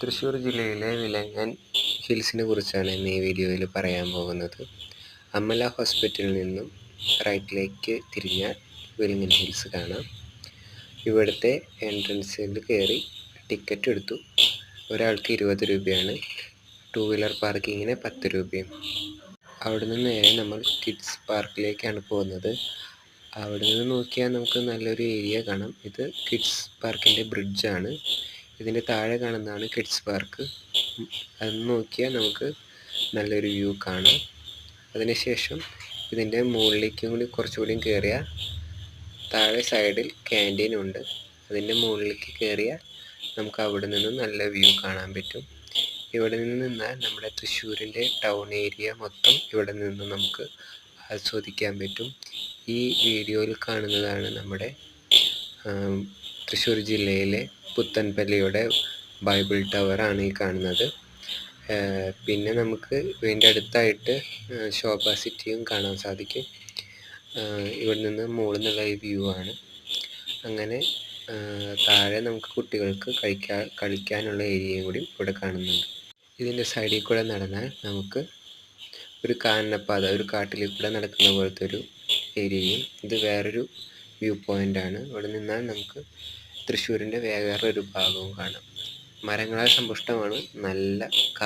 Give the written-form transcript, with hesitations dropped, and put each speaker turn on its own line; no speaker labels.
തൃശ്ശൂർ ജില്ലയിലെ വിലങ്ങൻ ഹിൽസിനെ കുറിച്ചാണ് ഇന്ന് ഈ വീഡിയോയിൽ പറയാൻ പോകുന്നത്. അമല ഹോസ്പിറ്റലിൽ നിന്നും റൈറ്റിലേക്ക് തിരിഞ്ഞാൽ വിലങ്ങൻ ഹിൽസ് കാണാം. ഇവിടുത്തെ എൻട്രൻസിൽ കയറി ടിക്കറ്റ് എടുത്തു. ഒരാൾക്ക് 20 രൂപയാണ്. 2 വീലർ പാർക്കിങ്ങിന് 10 രൂപയും. അവിടെ നിന്ന് നേരെ നമ്മൾ കിഡ്സ് പാർക്കിലേക്കാണ് പോകുന്നത്. അവിടെ നിന്ന് നോക്കിയാൽ നമുക്ക് നല്ലൊരു ഏരിയ കാണാം. ഇത് കിഡ്സ് പാർക്കിൻ്റെ ബ്രിഡ്ജാണ്. ഇതിൻ്റെ താഴെ കാണുന്നതാണ് കിഡ്സ് പാർക്ക്. അത് നോക്കിയാൽ നമുക്ക് നല്ലൊരു വ്യൂ കാണാം. അതിനുശേഷം ഇതിൻ്റെ മുകളിലേക്കും കൂടി കുറച്ചുകൂടിയും കയറിയാൽ താഴെ സൈഡിൽ ക്യാൻറ്റീനുണ്ട്. അതിൻ്റെ മുകളിലേക്ക് കയറിയാൽ നമുക്ക് അവിടെ നിന്ന് നല്ല വ്യൂ കാണാൻ പറ്റും. ഇവിടെ നിന്ന് നിന്നാൽ നമ്മുടെ തൃശ്ശൂരിൻ്റെ ടൗൺ ഏരിയ മൊത്തം ഇവിടെ നിന്ന് നമുക്ക് ആസ്വദിക്കാൻ പറ്റും. ഈ വീഡിയോയിൽ കാണുന്നതാണ് നമ്മുടെ തൃശ്ശൂർ ജില്ലയിലെ പുത്തൻപള്ളിയുടെ ബൈബിൾ ടവറാണ് ഈ കാണുന്നത്. പിന്നെ നമുക്ക് ഇതിൻ്റെ അടുത്തായിട്ട് ശോഭ സിറ്റിയും കാണാൻ സാധിക്കും. ഇവിടെ നിന്ന് മുകളിൽ നിന്നുള്ള ഈ വ്യൂ ആണ്. അങ്ങനെ താഴെ നമുക്ക് കുട്ടികൾക്ക് കളിക്കാനുള്ള ഏരിയയും കൂടി ഇവിടെ കാണുന്നുണ്ട്. ഇതിൻ്റെ സൈഡിൽ കൂടെ നടന്നാൽ നമുക്ക് ഒരു കാനനപ്പാത, ഒരു കാട്ടിൽ കൂടെ നടക്കുന്ന പോലത്തെ ഒരു ഏരിയയും. ഇത് വേറൊരു വ്യൂ പോയിൻ്റാണ്. ഇവിടെ നിന്നാൽ നമുക്ക് തൃശ്ശൂരിൻ്റെ വേറൊരു ഭാഗവും കാണാം. മരങ്ങളാൽ സമ്പുഷ്ടമാണ്. നല്ല